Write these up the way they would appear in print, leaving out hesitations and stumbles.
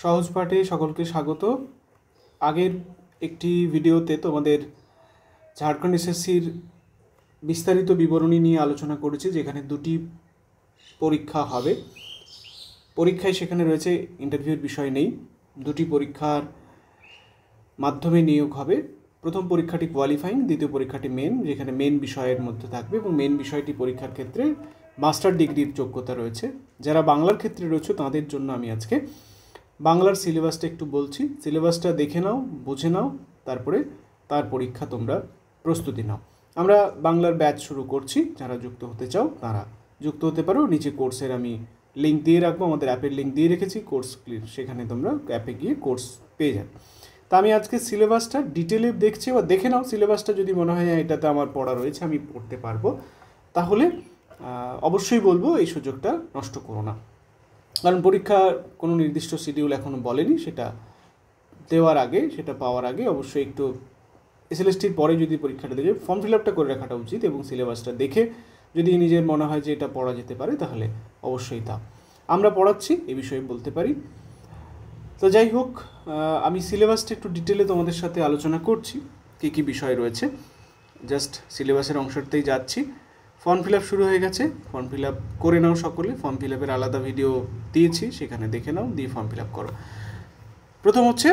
সহজ পাঠে সকলকে স্বাগত। আগের একটি ভিডিওতে তোমাদের ঝাড়খণ্ড এসএসসির বিস্তারিত বিবরণী নিয়ে আলোচনা করেছি, যেখানে দুটি পরীক্ষা হবে। পরীক্ষায় সেখানে রয়েছে, ইন্টারভিউর বিষয় নেই। দুটি পরীক্ষার মাধ্যমে নিয়োগ হবে। প্রথম পরীক্ষাটি কোয়ালিফাইং, দ্বিতীয় পরীক্ষাটি মেন, যেখানে মেন বিষয়ের মধ্যে থাকবে এবং মেন বিষয়টি পরীক্ষার ক্ষেত্রে মাস্টার ডিগ্রির যোগ্যতা রয়েছে। যারা বাংলার ক্ষেত্রে রয়েছে তাদের জন্য আমি আজকে বাংলার সিলেবাসটা একটু বলছি। সিলেবাসটা দেখে নাও, বুঝে নাও, তারপরে তার পরীক্ষা তোমরা প্রস্তুতি নাও। আমরা বাংলার ব্যাচ শুরু করছি। যারা যুক্ত হতে চাও তারা যুক্ত হতে পারো। নিচে কোর্সের আমি লিঙ্ক দিয়ে রাখবো, আমাদের অ্যাপের লিঙ্ক দিয়ে রেখেছি, কোর্স ক্লিক, সেখানে তোমরা অ্যাপে গিয়ে কোর্স পেয়ে যাবে। তা আমি আজকে সিলেবাসটা ডিটেলে দেখছি, বা দেখে নাও সিলেবাসটা। যদি মনে হয় এটাতে আমার পড়া রয়েছে, আমি পড়তে পারবো, তাহলে অবশ্যই বলবো এই সুযোগটা নষ্ট করো না। কারণ পরীক্ষার কোনো নির্দিষ্ট শিডিউল এখনও বলেনি, সেটা দেওয়ার আগে, সেটা পাওয়ার আগে অবশ্যই একটু এসএলএসটির পরে যদি পরীক্ষাটা দিয়ে ফর্ম ফিল আপটা করে রাখাটা উচিত, এবং সিলেবাসটা দেখে যদি নিজের মনে হয় যে এটা পড়া যেতে পারে তাহলে অবশ্যই তা আমরা পড়াচ্ছি, এ বিষয়ে বলতে পারি। তো যাই হোক, আমি সিলেবাসটা একটু ডিটেলে তোমাদের সাথে আলোচনা করছি, কী কী বিষয় রয়েছে। জাস্ট সিলেবাসের অংশটাতেই যাচ্ছি। ফর্ম ফিল আপ শুরু হয়ে গেছে, ফর্ম ফিল আপ করে নাও সকলে। ফর্ম ফিল আপের আলাদা ভিডিও দিয়েছি, সেখানে দেখে নাও, দিয়ে ফর্ম ফিল আপ করো। প্রথম হচ্ছে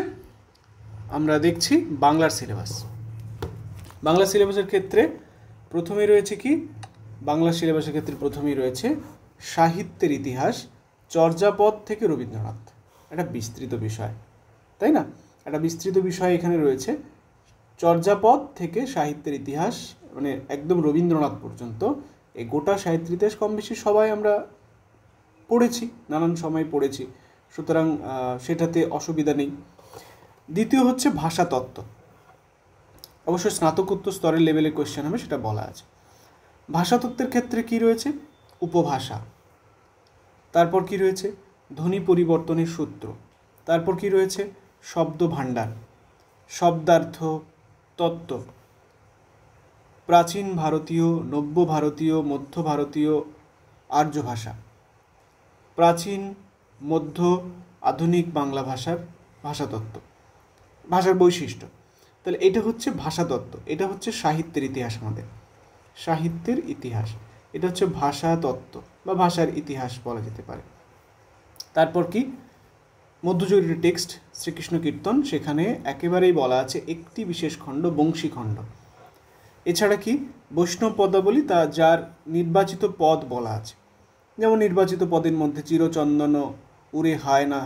আমরা দেখছি বাংলার সিলেবাস। বাংলা সিলেবাসের ক্ষেত্রে প্রথমেই রয়েছে কি, বাংলা সিলেবাসের ক্ষেত্রে প্রথমেই রয়েছে সাহিত্যের ইতিহাস, চর্যাপদ থেকে রবীন্দ্রনাথ। একটা বিস্তৃত বিষয়, তাই না? একটা বিস্তৃত বিষয় এখানে রয়েছে। চর্যাপদ থেকে সাহিত্যের ইতিহাস, মানে একদম রবীন্দ্রনাথ পর্যন্ত এই গোটা সাহিত্যের ইতিহাস কম বেশি সবাই আমরা পড়েছি, নানান সময় পড়েছি, সুতরাং সেটাতে অসুবিধা নেই। দ্বিতীয় হচ্ছে ভাষাতত্ত্ব। অবশ্যই স্নাতকোত্তর স্তরের লেভেলে কোয়েশ্চেন হবে, সেটা বলা আছে। ভাষাতত্ত্বের ক্ষেত্রে কি রয়েছে? উপভাষা। তারপর কি রয়েছে? ধ্বনি পরিবর্তনের সূত্র। তারপর কি রয়েছে? শব্দ ভাণ্ডার, শব্দার্থ তত্ত্ব, প্রাচীন ভারতীয়, নব্য ভারতীয়, মধ্য ভারতীয়, আর্য ভাষা, প্রাচীন, মধ্য, আধুনিক বাংলা ভাষার ভাষাতত্ত্ব, ভাষার বৈশিষ্ট্য। তাহলে এটা হচ্ছে ভাষাতত্ত্ব, এটা হচ্ছে সাহিত্যের ইতিহাস। আমাদের সাহিত্যের ইতিহাস, এটা হচ্ছে ভাষাতত্ত্ব বা ভাষার ইতিহাস বলা যেতে পারে। তারপর কি? মধ্যযুগের টেক্সট শ্রীকৃষ্ণ কীর্তন, সেখানে একেবারেই বলা আছে একটি বিশেষ খণ্ড বংশী খণ্ড। এছাড়া কি? বৈষ্ণব পদাবলী, তা যার নির্বাচিত পদ বলা আছে, যেমন নির্বাচিত পদের মধ্যে চিরচন্দন উড়ে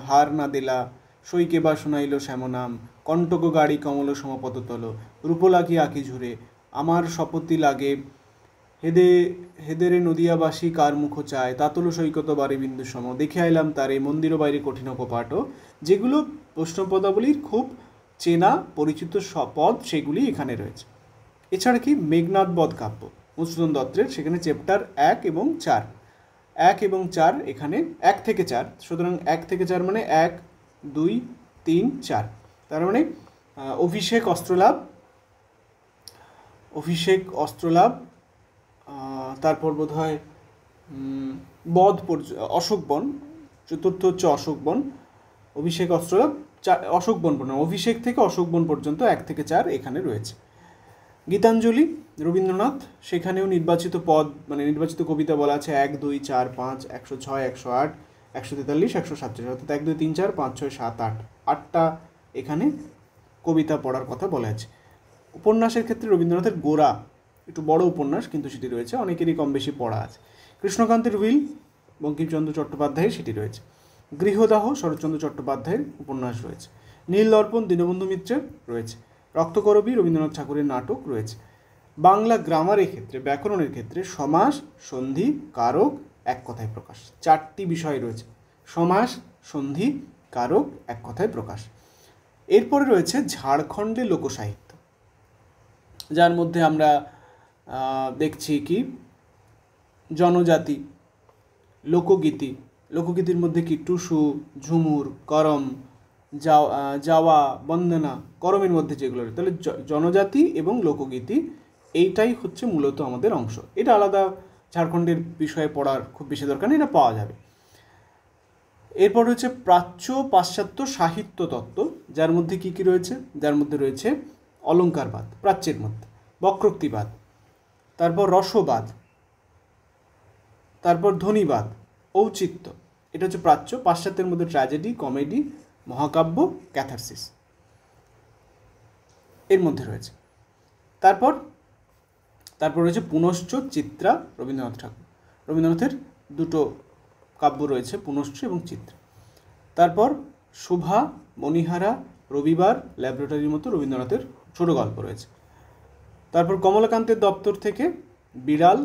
হার না দিলা, সইকে বা শোনাইল শ্যামনাম, কণ্টক গাড়ি কমল সমপদতল, রূপ লাগি আঁকি ঝুরে, আমার শপথি লাগে, হেদেরে নদিয়াবাসী কার মুখ চায়, তাতল সৈকত বারে বিন্দু সম, দেখে আইলাম তারে মন্দির বাইরে কঠিন কপাট। যেগুলো বৈষ্ণব পদাবলীর খুব চেনা পরিচিত পদ, সেগুলি এখানে রয়েছে। এছাড়া কি? মেঘনাদ বধ কাব্য মধুসূদন দত্তের, সেখানে চ্যাপ্টার 1 এবং 4, 1 এবং 4, এখানে 1 থেকে 4, সুতরাং 1 থেকে 4 মানে 1, 2, 3, 4, তার মানে অভিষেক অস্ত্রলাভ, তারপর বোধ হয় অশোকবন, চতুর্থ হচ্ছে অশোকবন, অভিষেক অস্ত্রলাভ, অশোকবন পর্যন্ত, অভিষেক থেকে অশোকবন পর্যন্ত 1 থেকে 4 এখানে রয়েছে। গীতাঞ্জলি রবীন্দ্রনাথ, সেখানেও নির্বাচিত পদ মানে নির্বাচিত কবিতা বলা আছে 1, 2, 4, 5, 106, 108, 143, 147, অর্থাৎ 1, 2, 3, 4, 5, 6, 7, 8, 8টা এখানে কবিতা পড়ার কথা বলা আছে। উপন্যাসের ক্ষেত্রে রবীন্দ্রনাথের গোরা, একটু বড় উপন্যাস কিন্তু সেটি রয়েছে, অনেকেরই কম বেশি পড়া আছে। কৃষ্ণকান্তের উইল বঙ্কিমচন্দ্র চট্টোপাধ্যায়ের সেটি রয়েছে। গৃহদাহ শরৎচন্দ্র চট্টোপাধ্যায়ের উপন্যাস রয়েছে। নীল দর্পণ দীনবন্ধু মিত্রের রয়েছে। রক্তকরবী রবীন্দ্রনাথ ঠাকুরের নাটক রয়েছে। বাংলা গ্রামারের ক্ষেত্রে, ব্যাকরণের ক্ষেত্রে সমাস, সন্ধি, কারক, এক কথায় প্রকাশ, 4টি বিষয় রয়েছে। সমাস, সন্ধি, কারক, এক কথায় প্রকাশ। এরপরে রয়েছে ঝাড়খণ্ডের লোকসাহিত্য, যার মধ্যে আমরা দেখছি কি? জনজাতি, লোকগীতির মধ্যে কি? টুসু, ঝুমুর, করম, যাওয়া, বন্দনা, করমের মধ্যে যেগুলো রয়েছে। তাহলে জনজাতি এবং লোকগীতি, এইটাই হচ্ছে মূলত আমাদের অংশ। এটা আলাদা ঝাড়খণ্ডের বিষয়ে পড়ার খুব বেশি দরকার নেই, এটা পাওয়া যাবে। এরপর হচ্ছে প্রাচ্য পাশ্চাত্য সাহিত্য তত্ত্ব, যার মধ্যে কি কি রয়েছে? যার মধ্যে রয়েছে অলঙ্কারবাদ প্রাচ্যের মধ্যে, বক্রোক্তিবাদ, তারপর রসবাদ, তারপর ধ্বনিবাদ, ঔচিত্য। এটা হচ্ছে প্রাচ্য। পাশ্চাত্যের মধ্যে ট্র্যাজেডি, কমেডি, মহাকাব্য, ক্যাথারসিস এর মধ্যে রয়েছে। তারপর রয়েছে পুনশ্চ, চিত্রা, রবীন্দ্রনাথ ঠাকুর। রবীন্দ্রনাথের দুটো কাব্য রয়েছে, পুনশ্চ এবং চিত্রা। তারপর শুভা, মণিহারা, রবিবার, ল্যাবরেটরির মতো রবীন্দ্রনাথের ছোট গল্প রয়েছে। তারপর কমলাকান্তের দপ্তর থেকে বিড়াল,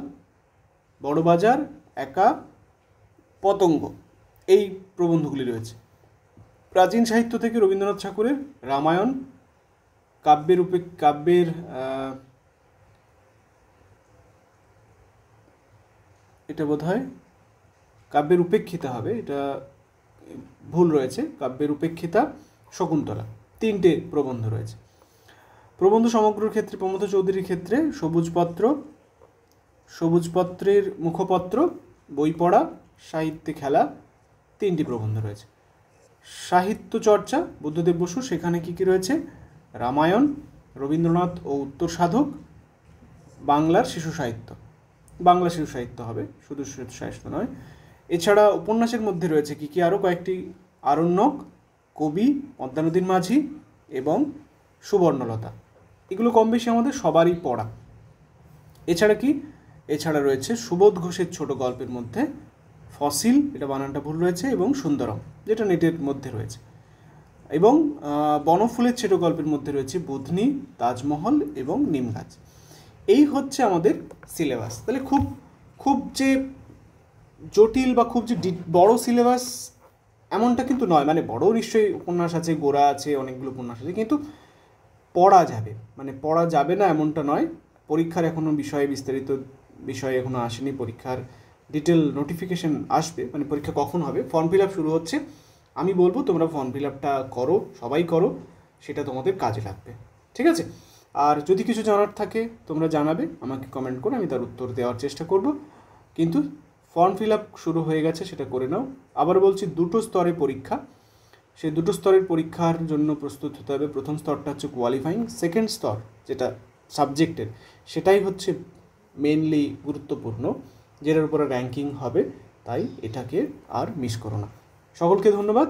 বড়বাজার, একা, পতঙ্গ, এই প্রবন্ধগুলি রয়েছে। প্রাচীন সাহিত্য থেকে রবীন্দ্রনাথ ঠাকুরের রামায়ণ, এটা বোধহয় কাব্যের উপেক্ষিতা হবে, এটা ভুল রয়েছে, কাব্যের উপেক্ষিতা, শকুন্তলা, তিনটে প্রবন্ধ রয়েছে। প্রবন্ধ সমগ্রর ক্ষেত্রে প্রমথ চৌধুরীর ক্ষেত্রে সবুজপত্রের মুখপত্র, বই পড়া, সাহিত্যে খেলা, তিনটি প্রবন্ধ রয়েছে। সাহিত্য চর্চা বুদ্ধদেব বসু, সেখানে কি কি রয়েছে? রামায়ণ, রবীন্দ্রনাথ ও উত্তর সাধক, বাংলার শিশু সাহিত্য, বাংলা শিশু সাহিত্য হবে, শুধু শিশু সাহিত্য নয়। এছাড়া উপন্যাসের মধ্যে রয়েছে কি কি? আরও কয়েকটি, আরণ্যক, কবি, পদ্মা নদীর মাঝি এবং সুবর্ণলতা। এগুলো কম বেশি আমাদের সবারই পড়া। এছাড়া কি? এছাড়া রয়েছে সুবোধ ঘোষের ছোট গল্পের মধ্যে ফসিল, এটা বানানটা ভুল রয়েছে, এবং সুন্দরম, যেটা নেটের মধ্যে রয়েছে। এবং বনফুলের ছোট গল্পের মধ্যে রয়েছে বুধনি, তাজমহল এবং নিম গাছ। এই হচ্ছে আমাদের সিলেবাস। তাহলে খুব যে জটিল বা খুব যে বড় সিলেবাস এমনটা কিন্তু নয়। মানে বড় নিশ্চয়ই উপন্যাস আছে, গোড়া আছে, অনেকগুলো উপন্যাস আছে, কিন্তু পড়া যাবে, মানে পড়া যাবে না এমনটা নয়। পরীক্ষার এখনও বিস্তারিত বিষয় এখনও আসেনি, পরীক্ষার ডিটেল নোটিফিকেশন আসবে, মানে পরীক্ষা কখন হবে। ফর্ম ফিল আপ শুরু হচ্ছে। আমি বলবো তোমরা ফর্ম ফিল আপটা করো, সবাই করো, সেটা তোমাদের কাজে লাগবে, ঠিক আছে? আর যদি কিছু জানার থাকে তোমরা জানাবে, আমাকে কমেন্ট করে আমি তার উত্তর দেওয়ার চেষ্টা করব। কিন্তু ফর্ম ফিল আপ শুরু হয়ে গেছে, সেটা করে নাও। আবার বলছি, দুটো স্তরে পরীক্ষা, সেই দুটো স্তরের পরীক্ষার জন্য প্রস্তুত হতে হবে। প্রথম স্তরটা হচ্ছে কোয়ালিফাইং, সেকেন্ড স্তর যেটা সাবজেক্টের, সেটাই হচ্ছে মেনলি গুরুত্বপূর্ণ, যেটার উপরে র্যাঙ্কিং হবে। তাই এটাকে আর মিস করো না। সকলকে ধন্যবাদ।